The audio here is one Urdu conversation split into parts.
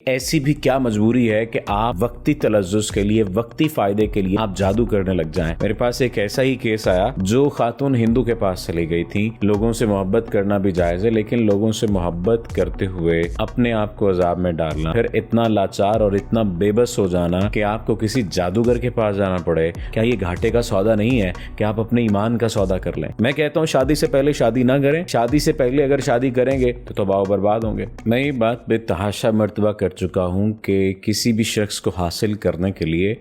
ایسی بھی کیا مجبوری ہے کہ آپ وقتی تلذذ کے لیے، وقتی فائدے کے لیے آپ جادو کرنے لگ جائیں۔ میرے پاس ایک ایسا ہی کیس آیا، جو خاتون ہندو کے پاس چلی گئی تھی۔ لوگوں سے محبت کرنا بھی جائز ہے، لیکن لوگوں سے محبت کرتے ہوئے اپنے آپ کو عذاب میں ڈالنا، پھر اتنا لاچار اور اتنا بے بس ہو جانا کہ آپ کو کسی جادوگر کے پاس جانا پڑے، کیا یہ گھاٹے کا سودا نہیں ہے کہ آپ اپنے ایمان کا سودا کر لیں؟ میں کہتا ہوں شادی سے پہلے شادی نہ کریں۔ شادی سے پہلے اگر شادی کریں گے تو تباہ و برباد ہوں گے۔ میں یہ بات بے تحاشا مرتبہ کر چکا ہوں کہ کسی بھی شخص کو حاصل کرنے کے لیے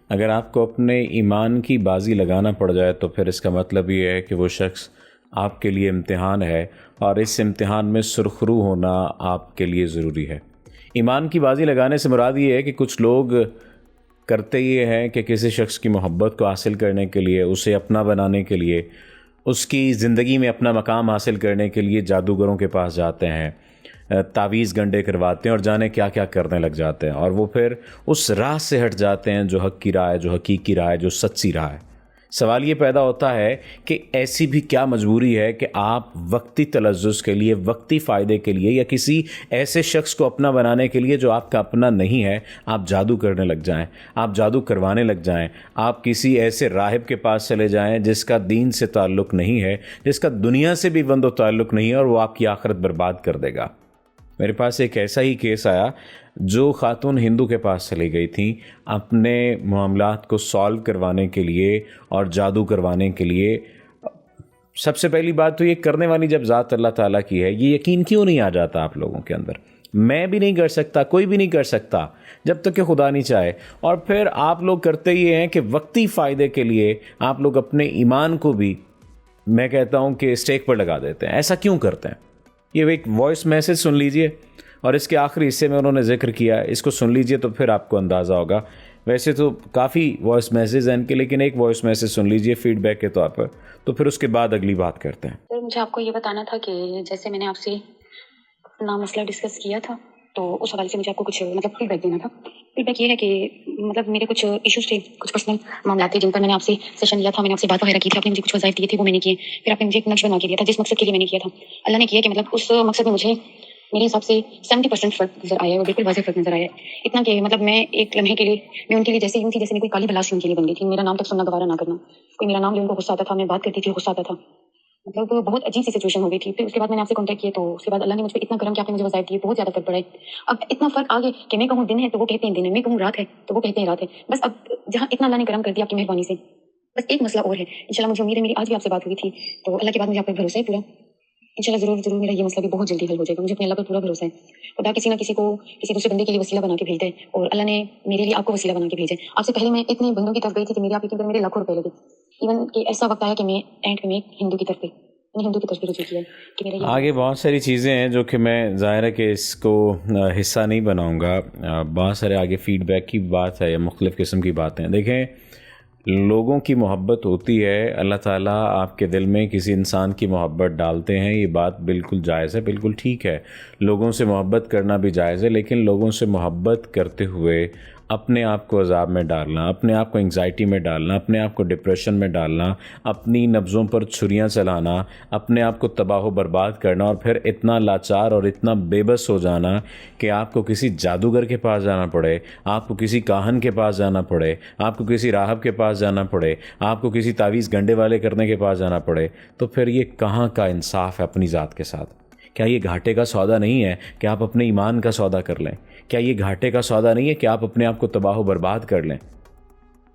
اگر آپ کو اپنے ایمان کی بازی لگانا پڑ جائے تو پھر اس کا مطلب یہ ہے کہ وہ شخص آپ کے لیے امتحان ہے، اور اس امتحان میں سرخرو ہونا آپ کے لیے ضروری ہے۔ ایمان کی بازی لگانے سے مراد یہ ہے کہ کچھ لوگ کرتے یہ ہیں کہ کسی شخص کی محبت کو حاصل کرنے کے لیے، اسے اپنا بنانے کے لیے، اس کی زندگی میں اپنا مقام حاصل کرنے کے لیے جادوگروں کے پاس جاتے ہیں، تعویذ گنڈے کرواتے ہیں اور جانے کیا کیا کرنے لگ جاتے ہیں، اور وہ پھر اس راہ سے ہٹ جاتے ہیں جو حق کی راہ ہے، جو حقیقی راہ ہے، جو سچی راہ ہے۔ سوال یہ پیدا ہوتا ہے کہ ایسی بھی کیا مجبوری ہے کہ آپ وقتی تلذذ کے لیے، وقتی فائدے کے لیے، یا کسی ایسے شخص کو اپنا بنانے کے لیے جو آپ کا اپنا نہیں ہے، آپ جادو کرنے لگ جائیں، آپ جادو کروانے لگ جائیں، آپ کسی ایسے راہب کے پاس چلے جائیں جس کا دین سے تعلق نہیں ہے، جس کا دنیا سے بھی بند و تعلق نہیں ہے، اور وہ آپ کی آخرت برباد کر دے گا۔ میرے پاس ایک ایسا ہی کیس آیا، جو خاتون ہندو کے پاس چلی گئی تھیں اپنے معاملات کو سالو کروانے کے لیے اور جادو کروانے کے لیے۔ سب سے پہلی بات تو یہ کرنے والی جب ذات اللہ تعالیٰ کی ہے، یہ یقین کیوں نہیں آ جاتا آپ لوگوں کے اندر؟ میں بھی نہیں کر سکتا، کوئی بھی نہیں کر سکتا جب تک کہ خدا نہیں چاہے۔ اور پھر آپ لوگ کرتے یہ ہیں کہ وقتی فائدے کے لیے آپ لوگ اپنے ایمان کو بھی، میں کہتا ہوں کہ اسٹیک پر لگا دیتے ہیں۔ ایسا کیوں کرتے ہیں؟ یہ ایک وائس میسج سن لیجئے، اور اس کے آخری حصے میں انہوں نے ذکر کیا ہے، اس کو سن لیجئے تو پھر آپ کو اندازہ ہوگا۔ ویسے تو کافی وائس میسیج ہیں ان کے، لیکن ایک وائس میسیج سن لیجئے فیڈ بیک کے طور پر، تو پھر اس کے بعد اگلی بات کرتے ہیں۔ سر مجھے آپ کو یہ بتانا تھا کہ جیسے میں نے آپ سے اپنا مسئلہ ڈسکس کیا تھا، تو اس حوالے سے مجھے آپ کو کچھ فیڈ بیک دینا تھا۔ فیڈ بیک یہ ہے کہ میرے کچھ ایشوز تھے، کچھ پرسنل معاملات تھے جن پر میں نے آپ سے سیشن لیا تھا، میں نے آپ سے بات وغیرہ کی تھی، آپ نے مجھے کچھ وظائف دیے تھے، وہ میں نے کیے۔ پھر آپ نے مجھے ایک نقش بنا کے دیا تھا، جس مقصد کے لیے میں نے کیا تھا اللہ نے کیا کہ اس مقصد میں مجھے میرے حساب سے 70% فرق نظر آیا ہے، اور بالکل واضح فرق نظر آیا ہے۔ اتنا کہ میں ایک لمحے کے لیے میں ان کے لیے جیسے یوں تھی جیسے میں کوئی کالی بلاس ان کے لیے بن گئی تھی۔ میرا نام تک سننا گوارا نہ کرنا، کوئی میرا نام لے ان کو غصہ آتا تھا، میں بات کرتی تھی غصہ آتا تھا، بہت عجیب سی سچویشن ہو گئی تھی۔ پھر اس کے بعد میں نے آپ سے کانٹیکٹ کیا، تو اس کے بعد اللہ نے مجھ پہ اتنا کرم کیا، آپ نے مجھے وظائف دیے، بہت زیادہ فرق پڑا ہے۔ اب اتنا فرق آ گیا کہ میں کہوں دن ہے تو وہ کہتے ہیں دن ہے، میں کہوں رات ہے تو وہ کہتے ہیں رات ہے۔ بس اب جہاں اتنا اللہ نے کرم کر دیا آپ کی مہربانی سے، بس ایک مسئلہ اور ہے۔ انشاءاللہ مجھے امید ہے، میری آج بھی آپ سے بات ہوئی تھی، تو اللہ کے بعد مجھے آپ پر بھروسہ ہے پورا، انشاءاللہ ضرور میرا یہ مسئلہ بھی بہت جلدی حل ہو جائے گا۔ مجھے اپنے اللہ پر پورا بھروسہ ہے۔ خدا کسی نہ کسی کو کسی دوسرے بندے کے لیے وسیلہ بنا کے بھیجتا ہے، اور اللہ نے میرے لیے آپ کو وسیلہ بنا کے بھیجا ہے۔ آپ سے پہلے میں اتنے بندوں کی طرف گئی تھی کہ آپ یقین کریں میرے لاکھوں روپے لگے، ایون کہ ایسا وقت آیا کہ میں اینڈ میں ہندو کی طرف رجوع کیا کہ میرا آگے بہت ساری چیزیں ہیں جو کہ میں ظاہر ہے کہ اس کو حصہ نہیں بناؤں گا، بہت سارے آگے فیڈ بیک کی بات ہے یا مختلف قسم کی باتیں۔ دیکھیں، لوگوں کی محبت ہوتی ہے، اللہ تعالیٰ آپ کے دل میں کسی انسان کی محبت ڈالتے ہیں، یہ بات بالکل جائز ہے، بالکل ٹھیک ہے۔ لوگوں سے محبت کرنا بھی جائز ہے، لیکن لوگوں سے محبت کرتے ہوئے اپنے آپ کو عذاب میں ڈالنا، اپنے آپ کو انگزائٹی میں ڈالنا، اپنے آپ کو ڈپریشن میں ڈالنا، اپنی نبضوں پر چھریاں چلانا، اپنے آپ کو تباہ و برباد کرنا، اور پھر اتنا لاچار اور اتنا بے بس ہو جانا کہ آپ کو کسی جادوگر کے پاس جانا پڑے، آپ کو کسی کاہن کے پاس جانا پڑے، آپ کو کسی راہب کے پاس جانا پڑے، آپ کو کسی تعویذ گنڈے والے کرنے کے پاس جانا پڑے، تو پھر یہ کہاں کا انصاف ہے اپنی ذات کے ساتھ؟ کیا یہ گھاٹے کا سودا نہیں ہے کہ آپ اپنے ایمان کا سودا کر لیں؟ کیا یہ گھاٹے کا سودا نہیں ہے کہ آپ اپنے آپ کو تباہ و برباد کر لیں؟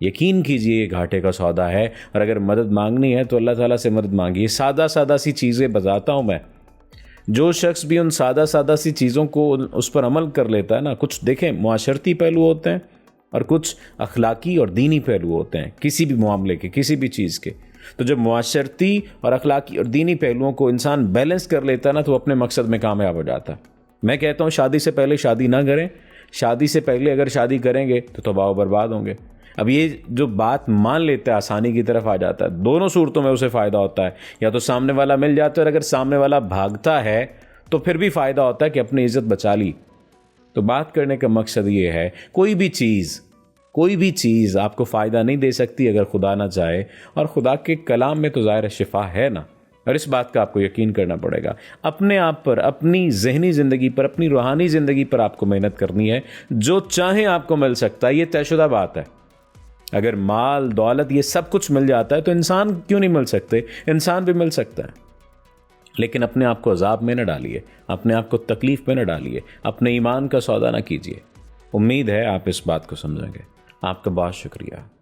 یقین کیجئے یہ گھاٹے کا سودا ہے، اور اگر مدد مانگنی ہے تو اللہ تعالیٰ سے مدد مانگیے۔ سادہ سی چیزیں بتاتا ہوں میں، جو شخص بھی ان سادہ سی چیزوں کو اس پر عمل کر لیتا ہے نا، کچھ دیکھیں معاشرتی پہلو ہوتے ہیں اور کچھ اخلاقی اور دینی پہلو ہوتے ہیں کسی بھی معاملے کے، کسی بھی چیز کے۔ تو جب معاشرتی اور اخلاقی اور دینی پہلوؤں کو انسان بیلنس کر لیتا ہے نا، تو وہ اپنے مقصد میں کامیاب ہو جاتا ہے۔ میں کہتا ہوں شادی سے پہلے شادی نہ کریں، شادی سے پہلے اگر شادی کریں گے تو تباہ و برباد ہوں گے۔ اب یہ جو بات مان لیتا ہے آسانی کی طرف آ جاتا ہے، دونوں صورتوں میں اسے فائدہ ہوتا ہے، یا تو سامنے والا مل جاتا ہے، اور اگر سامنے والا بھاگتا ہے تو پھر بھی فائدہ ہوتا ہے کہ اپنی عزت بچا لی۔ تو بات کرنے کا مقصد یہ ہے، کوئی بھی چیز آپ کو فائدہ نہیں دے سکتی اگر خدا نہ چاہے، اور خدا کے کلام میں تو ظاہر شفا ہے نا۔ اور اس بات کا آپ کو یقین کرنا پڑے گا. اپنے آپ پر، اپنی ذہنی زندگی پر، اپنی روحانی زندگی پر آپ کو محنت کرنی ہے. جو چاہیں آپ کو مل سکتا ہے، یہ طے شدہ بات ہے. اگر مال دولت یہ سب کچھ مل جاتا ہے تو انسان کیوں نہیں مل سکتے؟ انسان بھی مل سکتا ہے. لیکن اپنے آپ کو عذاب میں نہ ڈالیے، اپنے آپ کو تکلیف میں نہ ڈالیے، اپنے ایمان کا سودا نہ کیجیے. امید ہے آپ اس بات کو سمجھیں گے. آپ کا بہت شکریہ.